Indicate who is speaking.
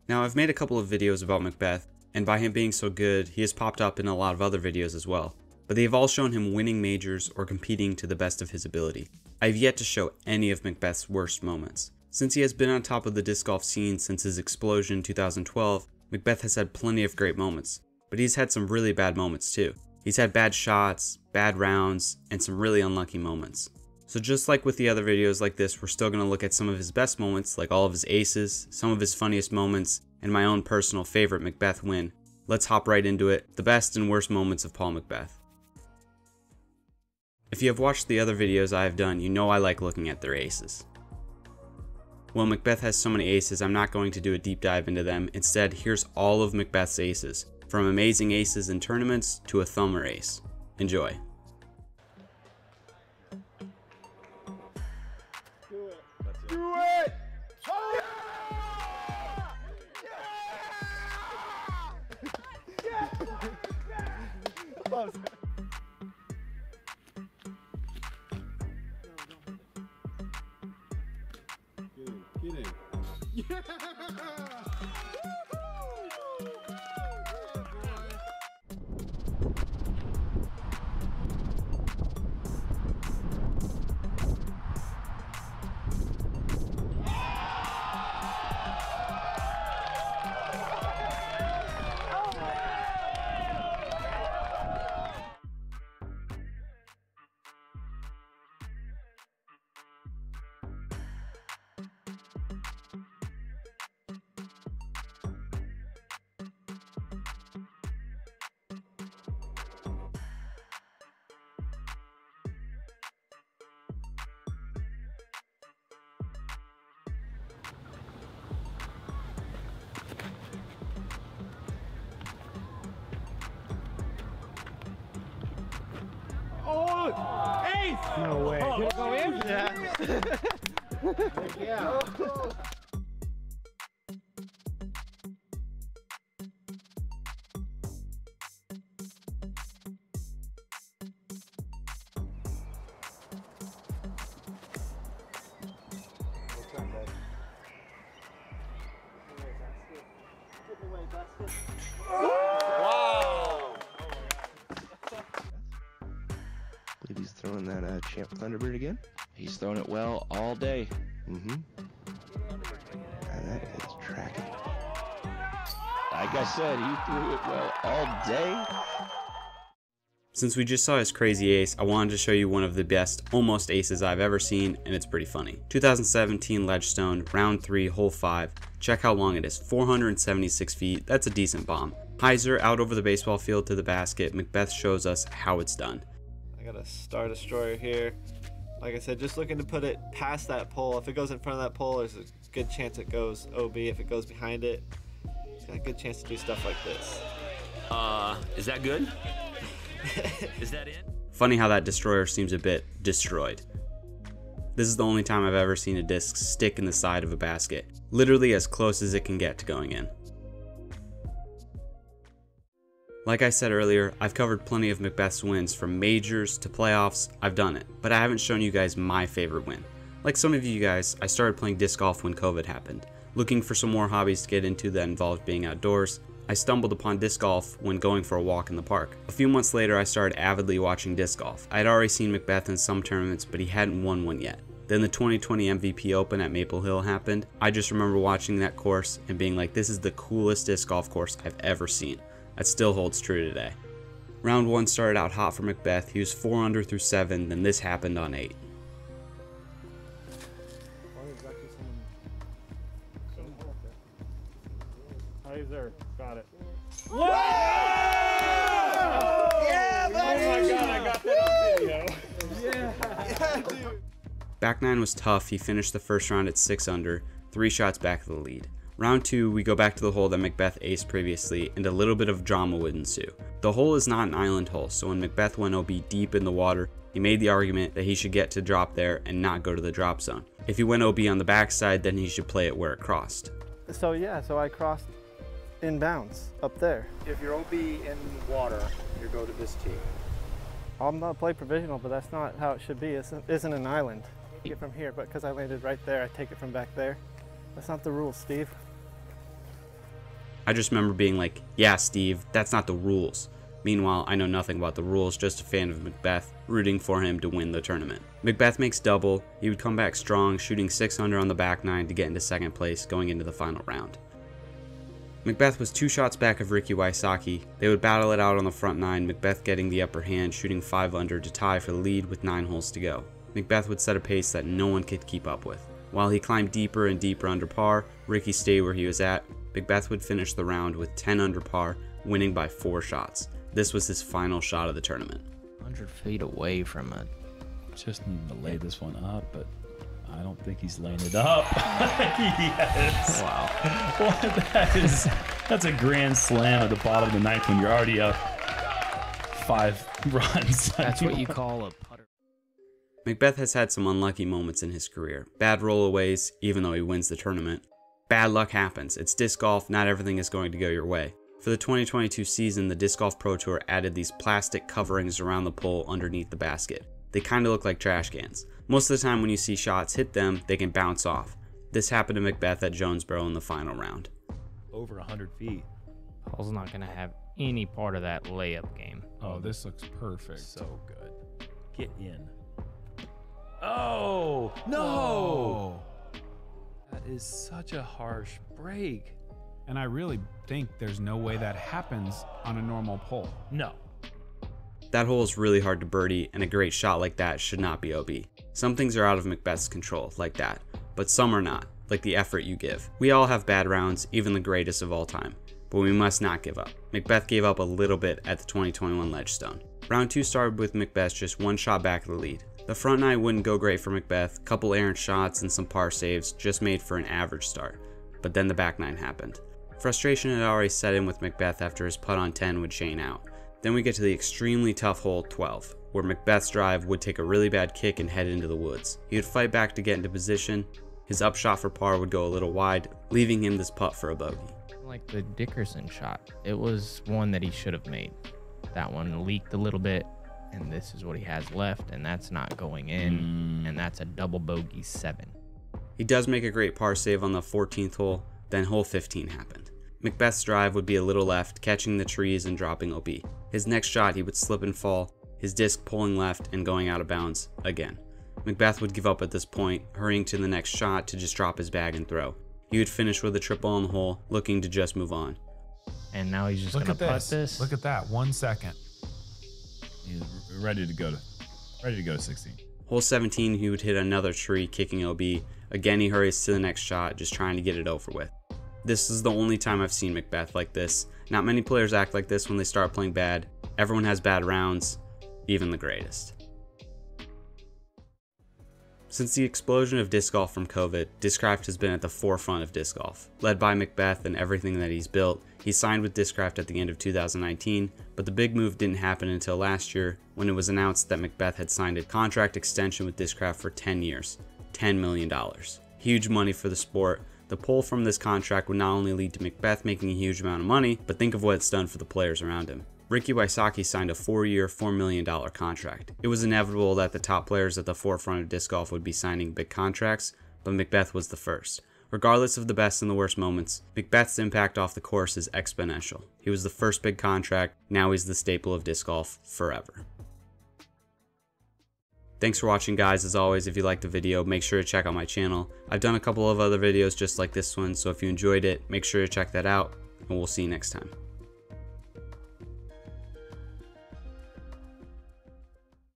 Speaker 1: Now, I've made a couple of videos about McBeth, and by him being so good, he has popped up in a lot of other videos as well, but they have all shown him winning majors or competing to the best of his ability. I have yet to show any of McBeth's worst moments. Since he has been on top of the disc golf scene since his explosion in 2012, McBeth has had plenty of great moments, but he's had some really bad moments too. He's had bad shots, bad rounds, and some really unlucky moments. So just like with the other videos like this, we're still going to look at some of his best moments, like all of his aces, some of his funniest moments, and my own personal favorite McBeth win. Let's hop right into it, the best and worst moments of Paul McBeth. If you have watched the other videos I have done, you know I like looking at their aces. Well, McBeth has so many aces, I'm not going to do a deep dive into them. Instead, here's all of McBeth's aces, from amazing aces in tournaments to a thumber ace. Enjoy.
Speaker 2: Do it! Oh! Yeah! Yeah! Get in. Yeah! Oh, ace!
Speaker 3: No way.
Speaker 2: Oh,
Speaker 3: Did it go in?
Speaker 2: Yeah. Yeah.
Speaker 4: Wow!
Speaker 5: I believe he's throwing that Champ Thunderbird again.
Speaker 4: He's thrown it well all day.
Speaker 5: Mm-hmm. That is tracking.
Speaker 4: Like I said, he threw it well all day.
Speaker 1: Since we just saw his crazy ace, I wanted to show you one of the best almost aces I've ever seen, and it's pretty funny. 2017 Ledgestone, round 3, hole 5. Check how long it is, 476 feet, that's a decent bomb. Heiser out over the baseball field to the basket. McBeth shows us how it's done.
Speaker 6: I got a Star Destroyer here. Like I said, just looking to put it past that pole. If it goes in front of that pole, there's a good chance it goes OB. If it goes behind it, it's got a good chance to do stuff like this.
Speaker 7: Is that good? Is that it?
Speaker 1: Funny how that destroyer seems a bit destroyed. This is the only time I've ever seen a disc stick in the side of a basket, literally as close as it can get to going in. Like I said earlier, I've covered plenty of McBeth's wins, from majors to playoffs. I've done it, but I haven't shown you guys my favorite win. Like some of you guys, I started playing disc golf when COVID happened, looking for some more hobbies to get into that involved being outdoors. I stumbled upon disc golf when going for a walk in the park. A few months later, I started avidly watching disc golf. I had already seen McBeth in some tournaments, but he hadn't won one yet. Then the 2020 MVP Open at Maple Hill happened. I just remember watching that course and being like, this is the coolest disc golf course I've ever seen. That still holds true today. Round 1 started out hot for McBeth. He was 4 under through 7, then this happened on 8.
Speaker 3: Heiser, got it.
Speaker 2: Whoa! Yeah, buddy!
Speaker 3: Oh my god, I got that on video.
Speaker 2: Yeah, dude.
Speaker 1: Back 9 was tough. He finished the first round at 6 under, 3 shots back of the lead. Round 2, we go back to the hole that McBeth aced previously, and a little bit of drama would ensue. The hole is not an island hole, so when McBeth went OB deep in the water, he made the argument that he should get to drop there and not go to the drop zone. If he went OB on the backside, then he should play it where it crossed.
Speaker 6: So yeah, so I crossed inbounds up there.
Speaker 8: If you're OB in water, you go to this tee.
Speaker 6: I'm not play provisional, but that's not how it should be. It isn't an island. Take it from here, but because I landed right there, I take it from back there. That's not the rule, Steve.
Speaker 1: I just remember being like, yeah, Steve, that's not the rules. Meanwhile, I know nothing about the rules, just a fan of McBeth, rooting for him to win the tournament. McBeth makes double. He would come back strong, shooting 6 under on the back nine to get into second place going into the final round. McBeth was 2 shots back of Ricky Wysocki. They would battle it out on the front nine, McBeth getting the upper hand, shooting 5 under to tie for the lead with 9 holes to go. McBeth would set a pace that no one could keep up with. While he climbed deeper and deeper under par, Ricky stayed where he was at. McBeth would finish the round with 10 under par, winning by 4 shots. This was his final shot of the tournament.
Speaker 9: 100 feet away from it.
Speaker 10: Just need to lay this one up, but I don't think he's laying it up. Yes.
Speaker 9: Wow.
Speaker 10: Well, that's a grand slam at the bottom of the ninth when you're already up 5 runs.
Speaker 9: That's what you call a putter.
Speaker 1: McBeth has had some unlucky moments in his career. Bad rollaways, even though he wins the tournament. Bad luck happens. It's disc golf, not everything is going to go your way. For the 2022 season, the Disc Golf Pro Tour added these plastic coverings around the pole underneath the basket. They kind of look like trash cans. Most of the time when you see shots hit them, they can bounce off. This happened to McBeth at Jonesboro in the final round.
Speaker 10: Over 100 feet.
Speaker 9: Paul's not going to have any part of that layup game.
Speaker 11: Oh, this looks perfect.
Speaker 10: So good. Get in. Oh, no!
Speaker 11: Oh.
Speaker 10: That is such a harsh break.
Speaker 11: And I really think there's no way that happens on a normal pole.
Speaker 10: No.
Speaker 1: That hole is really hard to birdie, and a great shot like that should not be OB. Some things are out of McBeth's control, like that, but some are not, like the effort you give. We all have bad rounds, even the greatest of all time, but we must not give up. McBeth gave up a little bit at the 2021 Ledgestone. Round 2 started with McBeth just 1 shot back of the lead. The front nine wouldn't go great for McBeth, couple errant shots and some par saves just made for an average start, but then the back nine happened. Frustration had already set in with McBeth after his putt on 10 would chain out. Then we get to the extremely tough hole 12, where McBeth's drive would take a really bad kick and head into the woods. He would fight back to get into position. His upshot for par would go a little wide, leaving him this putt for a bogey.
Speaker 9: Like the Dickerson shot, it was one that he should have made. That one leaked a little bit, and this is what he has left, and that's not going in, and that's a double bogey 7.
Speaker 1: He does make a great par save on the 14th hole, then hole 15 happened. McBeth's drive would be a little left, catching the trees and dropping OB. His next shot he would slip and fall, his disc pulling left and going out of bounds again. McBeth would give up at this point, hurrying to the next shot to just drop his bag and throw. He would finish with a triple on the hole, looking to just move on.
Speaker 9: And now he's just going to putt this.
Speaker 11: Look at that, 1 second.
Speaker 10: He's ready to go to 16.
Speaker 1: Hole 17, he would hit another tree, kicking OB. Again, he hurries to the next shot, just trying to get it over with. This is the only time I've seen McBeth like this. Not many players act like this when they start playing bad. Everyone has bad rounds, even the greatest. Since the explosion of disc golf from COVID, Discraft has been at the forefront of disc golf. Led by McBeth and everything that he's built, he signed with Discraft at the end of 2019, but the big move didn't happen until last year when it was announced that McBeth had signed a contract extension with Discraft for 10 years, $10 million. Huge money for the sport. The pull from this contract would not only lead to McBeth making a huge amount of money, but think of what it's done for the players around him. Ricky Wysocki signed a 4-year, $4 million contract. It was inevitable that the top players at the forefront of disc golf would be signing big contracts, but McBeth was the first. Regardless of the best and the worst moments, McBeth's impact off the course is exponential. He was the first big contract, now he's the staple of disc golf forever. Thanks for watching, guys. As always, if you liked the video, make sure to check out my channel. I've done a couple of other videos just like this one, so if you enjoyed it, make sure to check that out, and we'll see you next time.